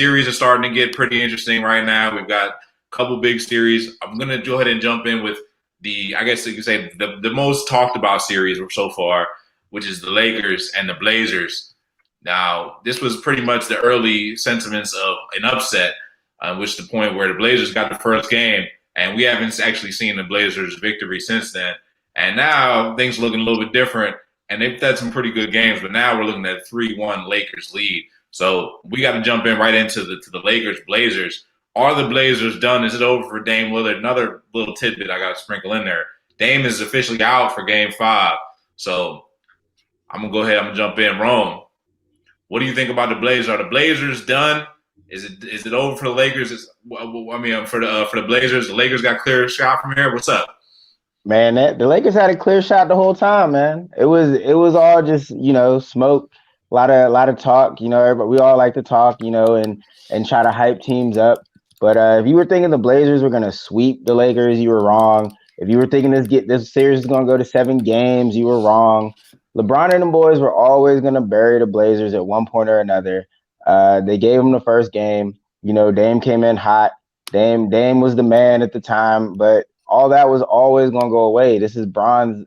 series are starting to get pretty interesting right now. We've got a couple big series. I'm going to go ahead and jump in with I guess you could say, the most talked about series so far, which is the Lakers and the Blazers. Now, this was pretty much the early sentiments of an upset, which the point where the Blazers got the first game, and we haven't actually seen the Blazers' victory since then. And now things are looking a little bit different, and they've had some pretty good games, but now we're looking at a 3-1 Lakers lead. So we got to jump in right into the Lakers-Blazers. Are the Blazers done? Is it over for Dame Lillard? Another little tidbit I got to sprinkle in there. Dame is officially out for Game 5. So I'm going to go ahead. I'm going to jump in. Rome, what do you think about the Blazers? Are the Blazers done? Is it over for the Lakers? For the Blazers, the Lakers got clear shot from here. What's up? Man, the Lakers had a clear shot the whole time, man. It was all just, smoke, a lot of talk, we all like to talk, and try to hype teams up. But if you were thinking the Blazers were going to sweep the Lakers, you were wrong. If you were thinking this series is going to go to 7 games, you were wrong. LeBron and the boys were always going to bury the Blazers at one point or another. They gave them the first game. Dame came in hot. Dame was the man at the time, but all that was always going to go away. This is Bron's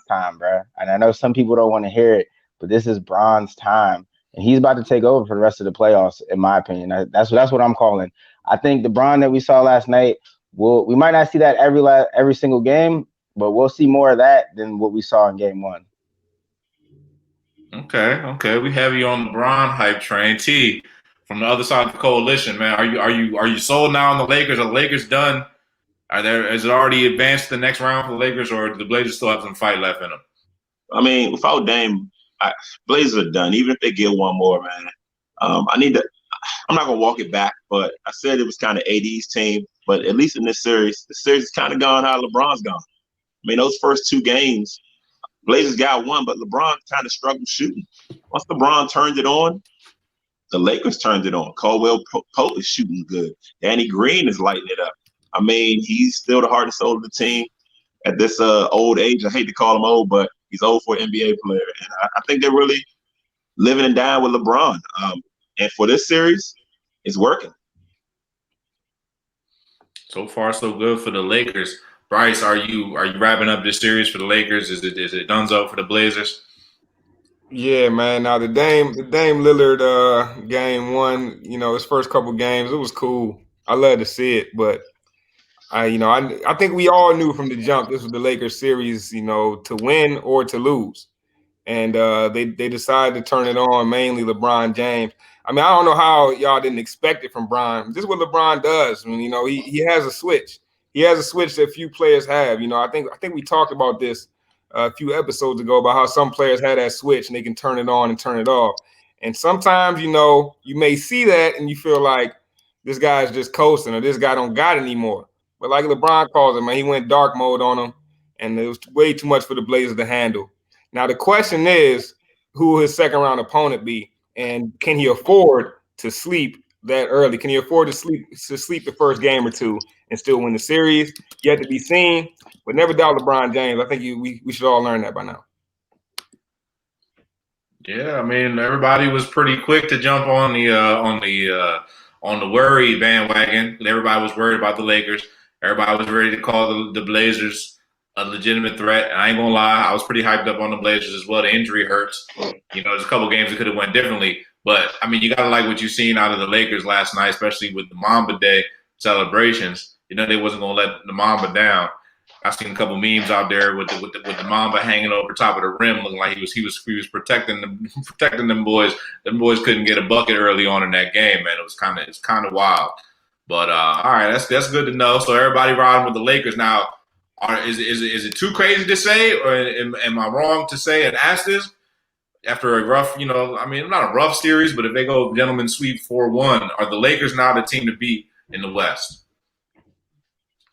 time, bro. And I know some people don't want to hear it, but this is Bron's time. And he's about to take over for the rest of the playoffs, in my opinion. That's what I'm calling. I think the Bron that we saw last night, we might not see that every single game, but we'll see more of that than what we saw in Game 1. Okay. We have you on the Bron hype train. T, from the other side of the coalition, man. Are you sold now on the Lakers? Are the Lakers done? Is it already advanced to the next round for the Lakers, or do the Blazers still have some fight left in them? I mean, without Dame, Blazers are done. Even if they get one more, man. I'm not gonna walk it back, but I said it was kind of AD's team. But at least in this series, the series is kind of gone how LeBron's gone. I mean, those first 2 games, Blazers got one, but LeBron kind of struggled shooting. Once LeBron turned it on, the Lakers turned it on. Caldwell Pope is shooting good. Danny Green is lighting it up. I mean, he's still the heart and soul of the team at this old age. I hate to call him old, but he's old for an NBA player. And I think they're really living and dying with LeBron. And for this series, it's working. So far, so good for the Lakers. Bryce, are you wrapping up this series for the Lakers? Is it donezo for the Blazers? Yeah, man. Now the Dame Lillard Game 1, his first couple games, it was cool. I love to see it, but I think we all knew from the jump this was the Lakers series, to win or to lose. And they decided to turn it on, mainly LeBron James. I mean, I don't know how y'all didn't expect it from Bron. This is what LeBron does. I mean, he has a switch. He has a switch that few players have. I think we talked about this a few episodes ago about how some players have that switch and they can turn it on and turn it off. And sometimes, you may see that and you feel like this guy's just coasting or this guy don't got it anymore. But like LeBron calls it, man, he went dark mode on him, and it was way too much for the Blazers to handle. Now, the question is, who will his second-round opponent be, and can he afford to sleep that early? Can he afford to sleep the first game or two and still win the series? Yet to be seen, but never doubt LeBron James. I think we should all learn that by now. Yeah, I mean, everybody was pretty quick to jump on the worry bandwagon. Everybody was worried about the Lakers. Everybody was ready to call the Blazers a legitimate threat. And I ain't gonna lie, I was pretty hyped up on the Blazers as well. The injury hurts. There's a couple games that could have went differently. But, I mean, you got to like what you've seen out of the Lakers last night, especially with the Mamba Day celebrations. They wasn't going to let the Mamba down. I've seen a couple memes out there with the Mamba hanging over top of the rim, looking like he was protecting them boys. Them boys couldn't get a bucket early on in that game, man. It's kind of wild. But all right, that's good to know. So everybody riding with the Lakers now. Is it too crazy to say, or am I wrong to say and ask this? After a rough, not a rough series, but if they go gentlemen sweep 4-1, are the Lakers now the team to beat in the West?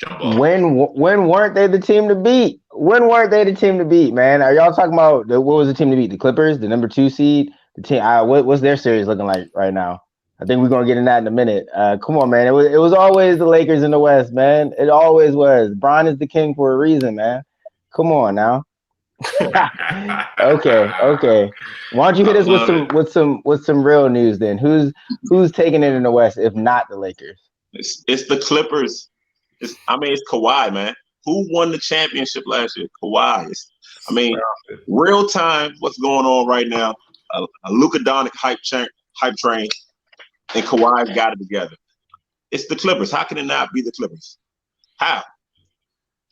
Jump off. When weren't they the team to beat? When weren't they the team to beat, man? Are y'all talking about what was the team to beat? The Clippers, the number 2 seed? The team. What's their series looking like right now? I think we're gonna get in that in a minute. Come on, man. It was always the Lakers in the West, man. It always was. Bron is the king for a reason, man. Come on now. Okay. Why don't you hit I us with love it. some real news then? Who's taking it in the West if not the Lakers? It's the Clippers. It's Kawhi, man. Who won the championship last year? Kawhi. Real time, what's going on right now? A Luka Doncic hype train, and Kawhi's got it together. It's the Clippers. How can it not be the Clippers? How?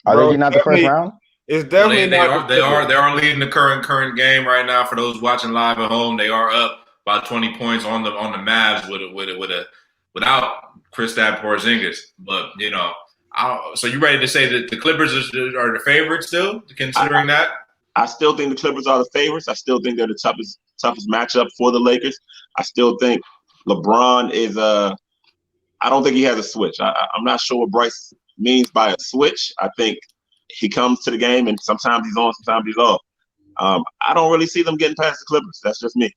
Are they Bro, getting out the first round? it's Well, definitely not. they are leading the current game right now. For those watching live at home, they are up by 20 points on the Mavs without Kristaps Porzingis. But so you ready to say that the Clippers are the favorites still, considering that? I still think the Clippers are the favorites. I still think they're the toughest matchup for the Lakers. I still think LeBron is I don't think he has a switch. I'm not sure what Bryce means by a switch. I think he comes to the game and sometimes he's on, sometimes he's off. I don't really see them getting past the Clippers. That's just me.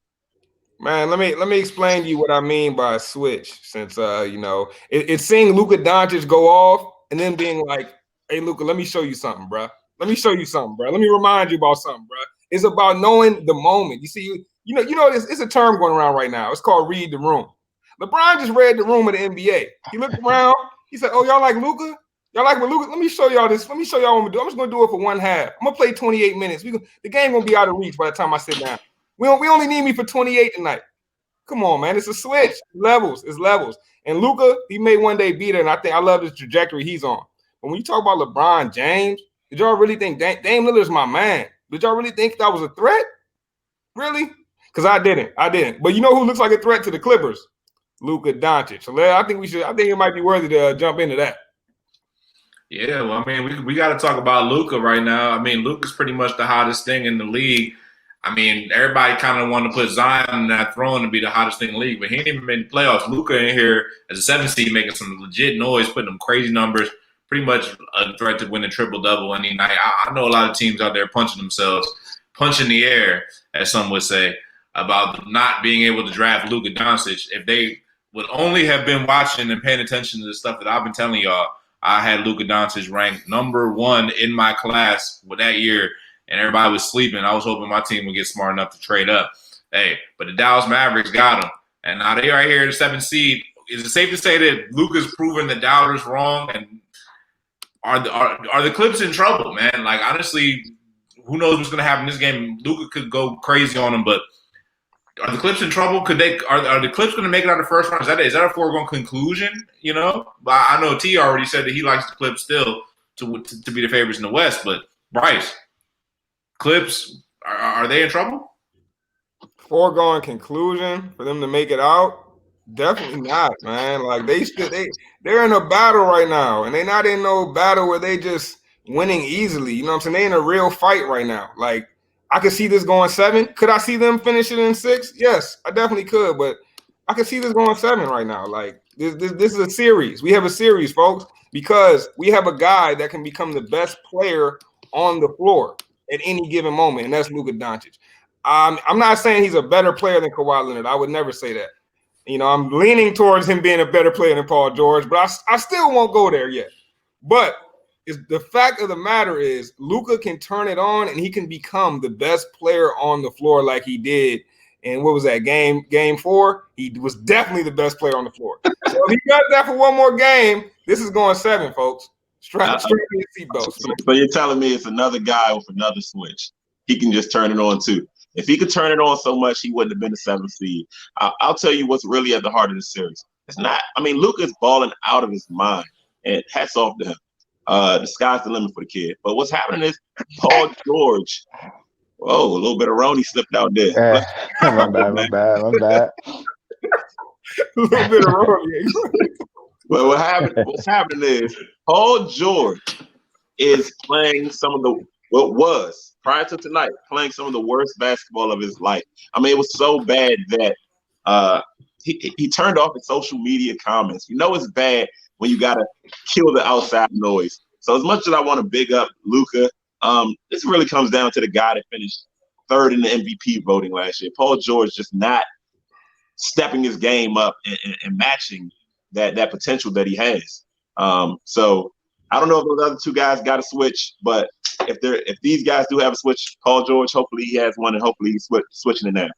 Man, let me explain to you what I mean by a switch. Since it's seeing Luka Doncic go off and then being like, "Hey, Luka, let me show you something, bro. Let me show you something, bro. Let me remind you about something, bro." It's about knowing the moment. You see, it's a term going around right now. It's called read the room. LeBron just read the room of the NBA. He looked around. He said, "Oh, y'all like Luka? Y'all like what Luka? Let me show y'all this. Let me show y'all what I'm gonna do. I'm just gonna do it for one half. I'm gonna play 28 minutes. The game gonna be out of reach by the time I sit down. We only need me for 28 tonight. Come on, man. It's a switch. It's levels. And Luka, he may one day be there, and I love the trajectory he's on. But when you talk about LeBron James, did y'all really think Dame Lillard's my man? Did y'all really think that was a threat? Really? Because I didn't. But you know who looks like a threat to the Clippers? Luka Doncic. So I think it might be worthy to jump into that. Yeah, well, I mean, we got to talk about Luka right now. I mean, Luka's pretty much the hottest thing in the league. I mean, everybody kind of wanted to put Zion in that throne to be the hottest thing in the league, but he ain't even been in the playoffs. Luka in here as a 7th seed making some legit noise, putting them crazy numbers, pretty much a threat to win a triple-double any night. I know a lot of teams out there punching themselves, punching the air, as some would say, about not being able to draft Luka Doncic. If they would only have been watching and paying attention to the stuff that I've been telling y'all, I had Luka Doncic ranked number 1 in my class with that year, and everybody was sleeping. I was hoping my team would get smart enough to trade up. Hey, but the Dallas Mavericks got him, and now they right here, the 7th seed. Is it safe to say that Luka's proven the doubters wrong? And are the Clips in trouble, man? Like, honestly, who knows what's going to happen in this game? Luka could go crazy on him, but are the Clips in trouble? Are the Clips going to make it out of the first round? Is that a foregone conclusion? But I know T already said that he likes the Clips still to be the favorites in the West. But Bryce, Clips, are they in trouble? Foregone conclusion for them to make it out? Definitely not, man. Like they're in a battle right now, and they're not in no battle where they just winning easily. You know what I'm saying? They're in a real fight right now. Like I could see this going 7. Could I see them finishing in 6? Yes, I definitely could. But I could see this going 7 right now. Like this is a series. We have a series, folks, because we have a guy that can become the best player on the floor at any given moment, and that's Luka Doncic. I'm not saying he's a better player than Kawhi Leonard. I would never say that. I'm leaning towards him being a better player than Paul George, but I still won't go there yet. But the fact of the matter is Luka can turn it on and he can become the best player on the floor like he did. And what was that, game 4? He was definitely the best player on the floor. So if he does that for one more game, this is going 7, folks. Strap your seatbelts. So you're telling me it's another guy with another switch. He can just turn it on too. If he could turn it on so much, he wouldn't have been the 7th seed. I'll tell you what's really at the heart of the series. It's not. I mean, Luka's balling out of his mind, and hats off to him. The sky's the limit for the kid. But what's happening is Paul George. Whoa, a little bit of Roni slipped out there. My bad. A little bit of Roni. But what's happening is Paul George is playing what was prior to tonight, playing some of the worst basketball of his life. I mean, it was so bad that he turned off his social media comments. It's bad when you gotta kill the outside noise. So as much as I want to big up Luka, this really comes down to the guy that finished 3rd in the MVP voting last year. Paul George just not stepping his game up and matching that potential that he has. So I don't know if those other two guys got a switch, but if these guys do have a switch, Paul George, hopefully he has one, and hopefully he's switching it now.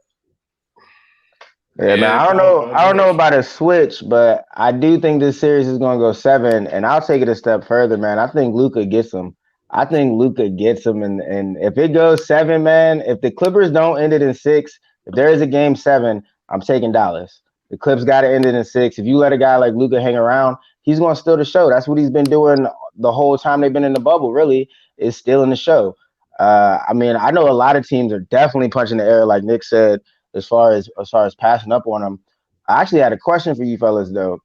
Yeah, man. I don't know. I don't know about a switch, but I do think this series is going to go 7, and I'll take it a step further, man. I think Luka gets him. And if it goes 7, man, if the Clippers don't end it in 6, if there is a game 7, I'm taking Dallas. The Clips got to end it in 6. If you let a guy like Luka hang around, he's going to steal the show. That's what he's been doing the whole time they've been in the bubble. Really, is stealing the show. I mean, I know a lot of teams are definitely punching the air, like Nick said, as far as passing up on him. I actually had a question for you fellas though.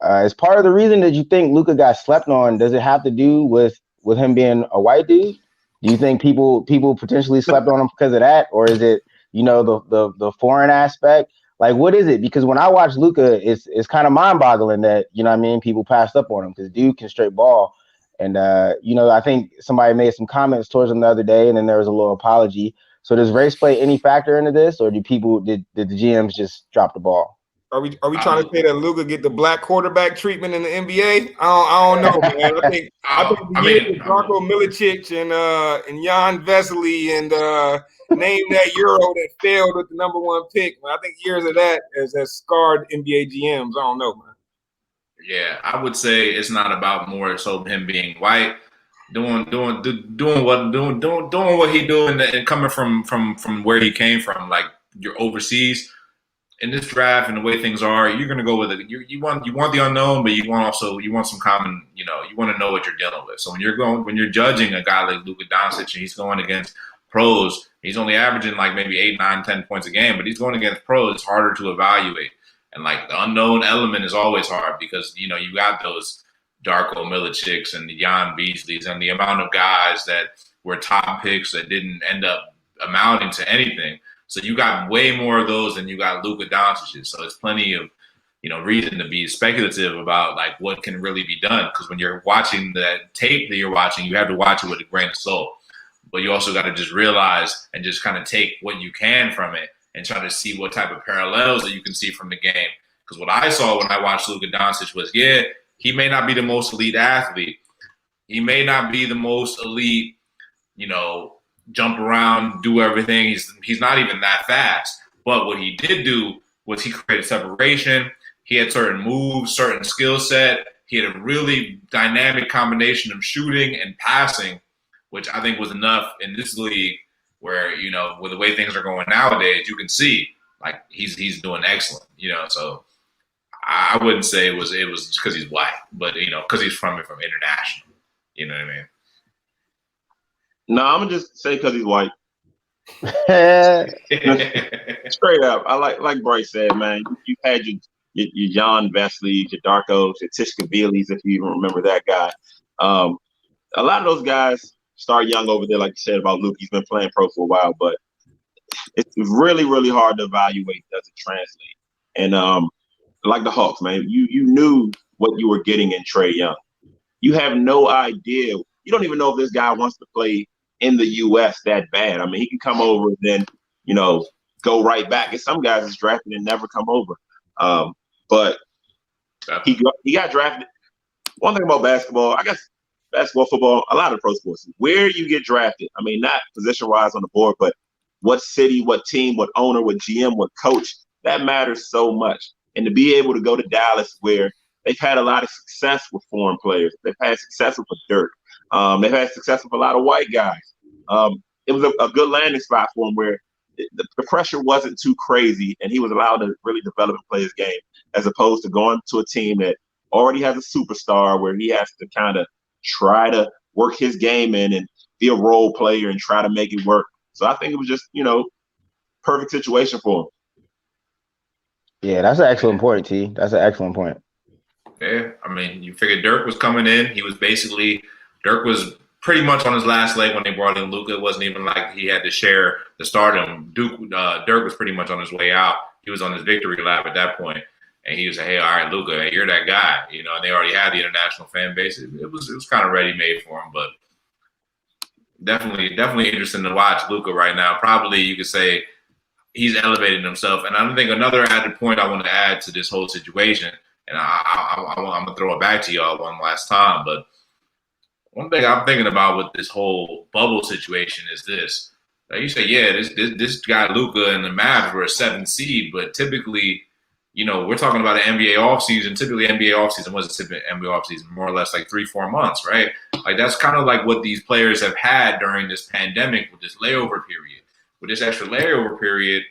Is part of the reason that you think Luka got slept on, does it have to do with him being a white dude? Do you think people potentially slept on him because of that, or is it the foreign aspect? Like, what is it? Because when I watch Luka, it's kind of mind boggling that people passed up on him because dude can straight ball. And I think somebody made some comments towards him the other day, and then there was a little apology. So does race play any factor into this, or did the GMs just drop the ball? Are we trying to say that Luka get the black quarterback treatment in the NBA? I don't know, man. I think Darko Milicic and Jan Vesely and name that Euro that failed with the #1 pick. Man, I think years of that has scarred NBA GMs. I don't know, man. Yeah, I would say it's not about more so him being white, doing what he doing and coming from where he came from, like you're overseas. In this draft and the way things are, you're going to go with it. You want the unknown, but you want some common. You want to know what you're dealing with. So when you're judging a guy like Luka Doncic and he's going against pros, he's only averaging like maybe 8, 9, 10 points a game, but he's going against pros. It's harder to evaluate, and like the unknown element is always hard because you got those Darko Milicics and the Jan Beasleys and the amount of guys that were top picks that didn't end up amounting to anything. So you got way more of those than you got Luka Doncic. So it's plenty of, reason to be speculative about like what can really be done. Because when you're watching the tape that you're watching, you have to watch it with a grain of salt. But you also got to just realize and just kind of take what you can from it and try to see what type of parallels that you can see from the game. Because what I saw when I watched Luka Doncic was, he may not be the most elite athlete. He may not be the most elite, jump around, do everything. He's not even that fast. But what he did do was he created separation. He had certain moves, certain skill set. He had a really dynamic combination of shooting and passing, which I think was enough in this league where, with the way things are going nowadays, you can see like he's doing excellent, So I wouldn't say it was because he's white, but, because he's from international. You know what I mean? No, I'm gonna just say because he's white. Straight up, I like Bryce said, man. You had your Jan Vesely, your Darkos, your Tishkavilis, if you even remember that guy. A lot of those guys start young over there, like you said about Luke. He's been playing pro for a while, but it's really, really hard to evaluate. Does it translate? And like the Hawks, man, you knew what you were getting in Trae Young. You have no idea. You don't even know if this guy wants to play in the U.S. that bad. I mean, he can come over and then, go right back. And some guys is drafted and never come over. But he got drafted. One thing about basketball, I guess basketball, football, a lot of pro sports, where you get drafted. I mean, not position-wise on the board, but what city, what team, what owner, what GM, what coach, that matters so much. And to be able to go to Dallas where they've had a lot of success with foreign players. They've had success with Dirk. They've had success with a lot of white guys. It was a good landing spot for him where the pressure wasn't too crazy and he was allowed to really develop and play his game as opposed to going to a team that already has a superstar where he has to kind of try to work his game in and be a role player and try to make it work. So I think it was just, perfect situation for him. Yeah, that's an excellent point, T. That's an excellent point. Yeah, I mean, you figured Dirk was coming in. Dirk was pretty much on his last leg when they brought in Luka. It wasn't even like he had to share the stardom. Dirk was pretty much on his way out. He was on his victory lap at that point, and he was like, "Hey, all right, Luka, hey, you're that guy." And they already had the international fan base. It was kind of ready made for him, but definitely interesting to watch Luka right now. Probably you could say he's elevating himself, and I think another added point I want to add to this whole situation, and I'm gonna throw it back to y'all one last time, but one thing I'm thinking about with this whole bubble situation is this. Like you say, yeah, this guy Luka and the Mavs were a 7th seed, but typically, we're talking about an NBA offseason. Typically, NBA offseason wasn't NBA offseason, more or less like 3-4 months, right? Like that's kind of like what these players have had during this pandemic with this layover period. With this extra layover period,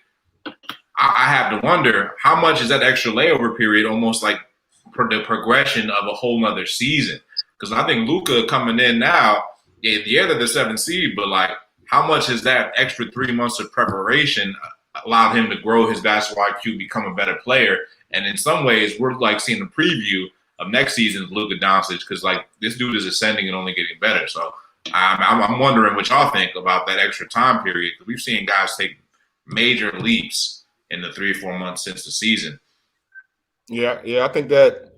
I have to wonder how much is that extra layover period almost like the progression of a whole nother season. Because I think Luka coming in now, yeah, they're the 7th seed, but like how much has that extra 3 months of preparation allowed him to grow his basketball IQ, become a better player? And in some ways, we're like seeing a preview of next season's Luka Doncic because like this dude is ascending and only getting better. So I'm wondering what y'all think about that extra time period because we've seen guys take major leaps in the 3 or 4 months since the season. Yeah, I think that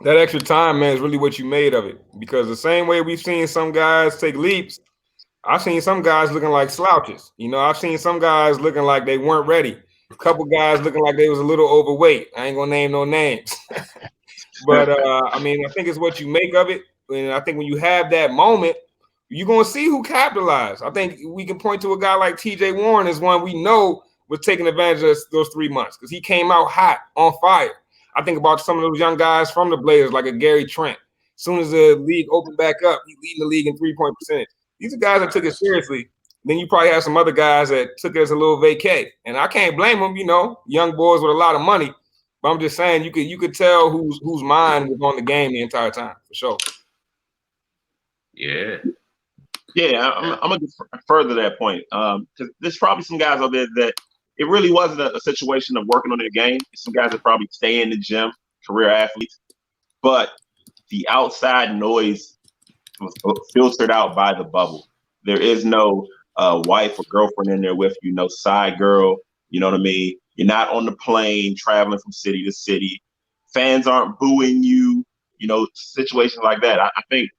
extra time, man, is really what you made of it. Because the same way we've seen some guys take leaps, I've seen some guys looking like slouches. I've seen some guys looking like they weren't ready. A couple guys looking like they was a little overweight. I ain't gonna name no names. But I think it's what you make of it. And I think when you have that moment, you're gonna see who capitalized. I think we can point to a guy like TJ Warren as one we know was taking advantage of those 3 months because he came out hot, on fire. I think about some of those young guys from the Blazers, like a Gary Trent. As soon as the league opened back up, he's leading the league in 3-point percentage. These are guys that took it seriously. Then you probably have some other guys that took it as a little vacay. And I can't blame them, young boys with a lot of money. But I'm just saying you could tell whose mind was on the game the entire time, for sure. Yeah. Yeah, I'm going to further that point. Because there's probably some guys out there that it really wasn't a situation of working on their game. Some guys that probably stay in the gym, career athletes. But the outside noise was filtered out by the bubble. There is no wife or girlfriend in there with you, no side girl. You know what I mean? You're not on the plane traveling from city to city. Fans aren't booing you. Situations like that. I think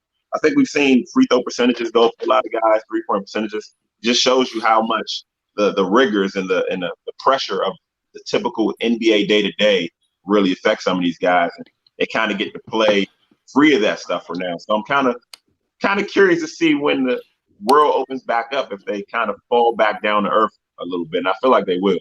we've seen free throw percentages go for a lot of guys. 3-point percentages just shows you how much the rigors and the pressure of the typical NBA day to day really affects some of these guys, and they kind of get to play free of that stuff for now. So I'm kind of curious to see when the world opens back up if they kind of fall back down to earth a little bit. And I feel like they will.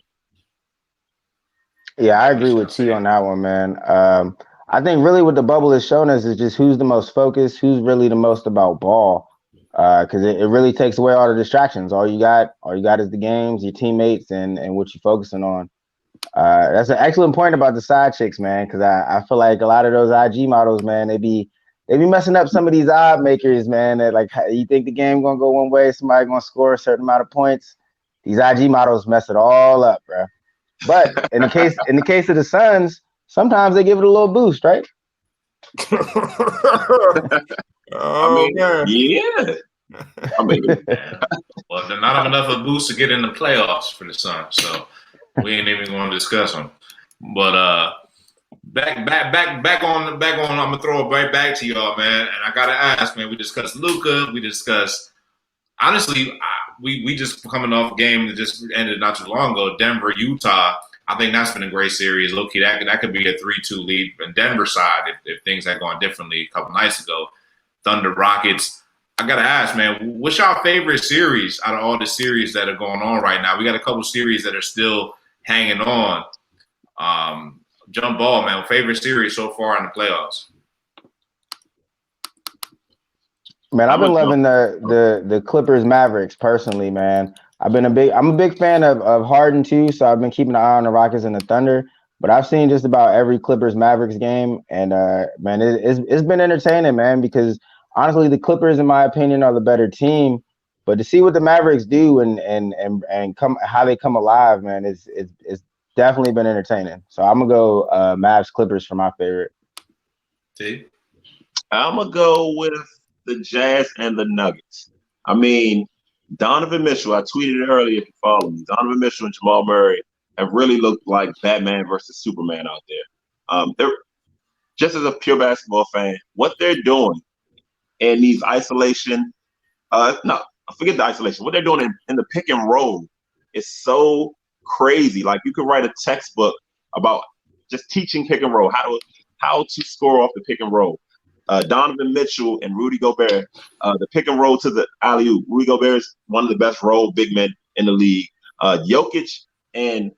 Yeah, I agree with T on that one, man. I think really what the bubble has shown us is just who's the most focused, who's really the most about ball. Because it really takes away all the distractions. All you got is the games, your teammates, and what you're focusing on. That's an excellent point about the side chicks, man. Because I feel like a lot of those IG models, man, they be messing up some of these odd makers, man. That like you think the game gonna go one way, somebody gonna score a certain amount of points. These IG models mess it all up, bro. But in the case of the Suns, sometimes they give it a little boost, right? Man. Yeah. Well, they're not enough of a boost to get in the playoffs for the Suns, so we ain't even going to discuss them. But back on. I'm gonna throw it right back to y'all, man. And I gotta ask, man. We discussed Luka. We discussed honestly. We just coming off a game that just ended not too long ago. Denver, Utah. I think that's been a great series. Low-key, that could be a 3-2 lead on Denver side if things had gone differently a couple nights ago. Thunder, Rockets. I got to ask, man, what's your favorite series out of all the series that are going on right now? We got a couple series that are still hanging on. Jump ball, man. Favorite series so far in the playoffs? Man, I've been loving the Clippers Mavericks personally, man. I'm a big fan of Harden too, so I've been keeping an eye on the Rockets and the Thunder. But I've seen just about every Clippers Mavericks game, and man, it's been entertaining, man. Because honestly, the Clippers, in my opinion, are the better team. But to see what the Mavericks do and come how they come alive, man, it's definitely been entertaining. So I'm gonna go Mavs Clippers for my favorite. T? I'm gonna go with the Jazz and the Nuggets. I mean, Donovan Mitchell, I tweeted it earlier if you follow me. Donovan Mitchell and Jamal Murray have really looked like Batman versus Superman out there. They're just as a pure basketball fan, what they're doing in these isolation, forget the isolation. What they're doing in the pick and roll is so crazy. Like you could write a textbook about just teaching pick and roll, how to score off the pick and roll. Donovan Mitchell and Rudy Gobert, the pick and roll to the alley-oop. Rudy Gobert is one of the best role big men in the league. Jokic and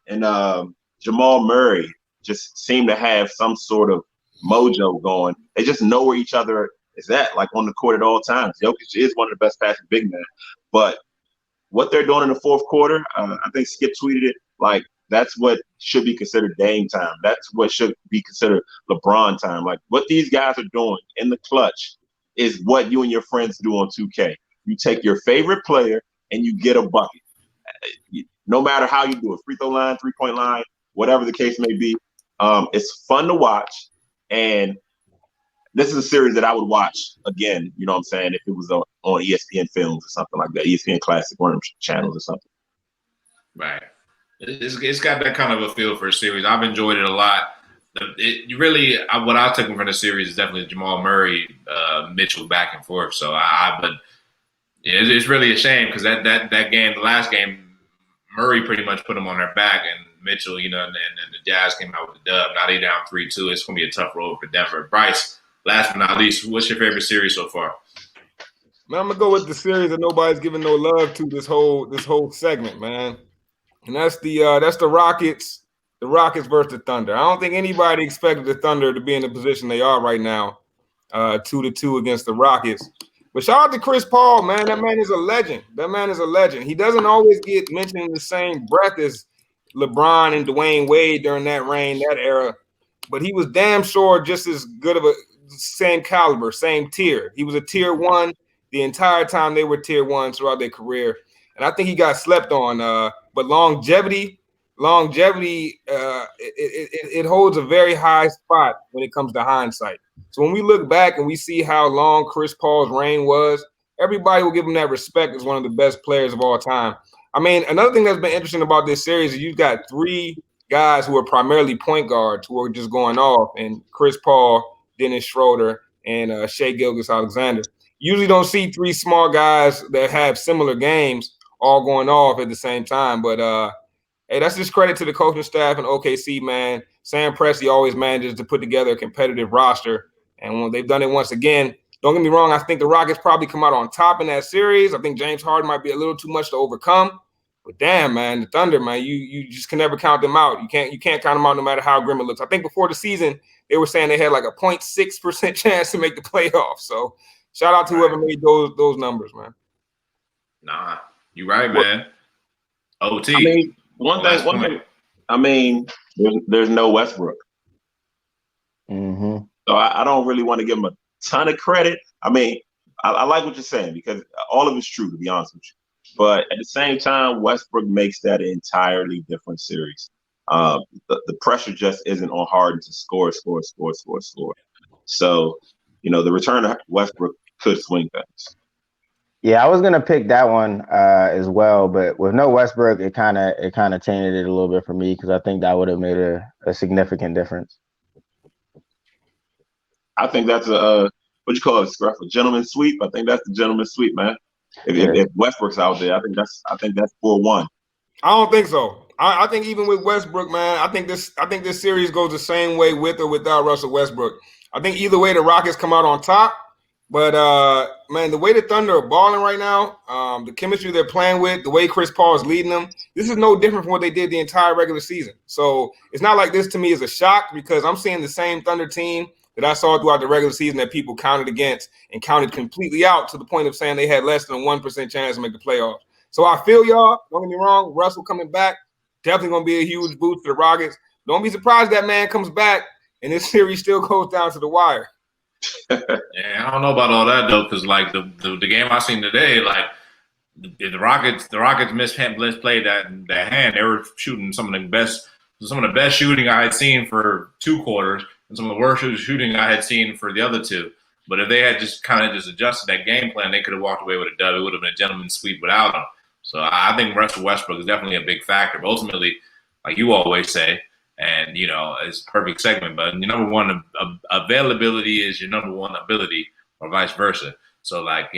Jamal Murray just seem to have some sort of mojo going. They just know where each other is at, like on the court at all times. Jokic is one of the best passing big men, but what they're doing in the fourth quarter, I think Skip tweeted it, like that's what should be considered Dame time. That's what should be considered LeBron time. Like what these guys are doing in the clutch is what you and your friends do on 2K. You take your favorite player and you get a bucket. No matter how you do it, free throw line, 3-point line, whatever the case may be. It's fun to watch. And this is a series that I would watch again, you know what I'm saying, if it was on ESPN Films or something like that, ESPN Classic, one of them channels or something. Right. It's got that kind of a feel for a series. I've enjoyed it a lot. What I took from the series is definitely Jamal Murray, Mitchell back and forth. So but it's really a shame because that game, the last game, Murray pretty much put them on their back, and Mitchell, and the Jazz came out with the dub. Now they down 3-2. It's going to be a tough road for Denver. Bryce, last but not least, what's your favorite series so far? Man, I'm gonna go with the series that nobody's giving no love to this whole segment, man. And that's the Rockets versus the Thunder. I don't think anybody expected the Thunder to be in the position they are right now, 2-2 against the Rockets. But shout out to Chris Paul, man. That man is a legend. He doesn't always get mentioned in the same breath as LeBron and Dwayne Wade during that reign, that era. But he was damn sure just as good of a same caliber, same tier. He was a tier one the entire time they were tier one throughout their career. And I think he got slept on. But longevity, it holds a very high spot when it comes to hindsight. So when we look back and we see how long Chris Paul's reign was, everybody will give him that respect as one of the best players of all time. I mean, another thing that's been interesting about this series is you've got three guys who are primarily point guards who are just going off, and Chris Paul, Dennis Schroeder, and Shai Gilgeous-Alexander. Usually don't see three small guys that have similar games all going off at the same time. But hey, that's just credit to the coaching staff and OKC, man. Sam Presti always manages to put together a competitive roster. And when they've done it once again, don't get me wrong, I think the Rockets probably come out on top in that series. I think James Harden might be a little too much to overcome. But damn, man, the Thunder, man, you just can never count them out. You can't count them out no matter how grim it looks. I think before the season, they were saying they had like a 0.6% chance to make the playoffs. So shout out to whoever made those numbers, man. Nah, you right, man. OT. I mean, one thing. I mean, there's no Westbrook. Mm-hmm. So I don't really want to give him a ton of credit. I mean, I like what you're saying because all of it's true, to be honest with you. But at the same time, Westbrook makes that an entirely different series. The pressure just isn't on Harden to score. So, the return of Westbrook could swing things. Yeah, I was gonna pick that one as well, but with no Westbrook, it kind of tainted it a little bit for me because I think that would have made a significant difference. I think that's a a gentleman's sweep. I think that's the gentleman's sweep, man. If Westbrook's out there, I think that's 4-1. I don't think so. I think even with Westbrook, man, I think this series goes the same way with or without Russell Westbrook. I think either way the Rockets come out on top. But man, the way the Thunder are balling right now, the chemistry they're playing with, the way Chris Paul is leading them, this is no different from what they did the entire regular season. So it's not like this to me is a shock because I'm seeing the same Thunder team that I saw throughout the regular season that people counted against and counted completely out to the point of saying they had less than a 1% chance to make the playoffs. So I feel y'all. Don't get me wrong. Russell coming back, definitely going to be a huge boost for the Rockets. Don't be surprised that man comes back and this series still goes down to the wire. Yeah, I don't know about all that though, because like the game I seen today, like the Rockets misplayed that hand. They were shooting some of the best shooting I had seen for 2 quarters, and some of the worst shooting I had seen for the other 2. But if they had just adjusted that game plan, they could have walked away with a dub. It would have been a gentleman's sweep without them. So I think Russell Westbrook is definitely a big factor. But ultimately, like you always say, and it's a perfect segment, but your number one availability is your number one ability, or vice versa. So like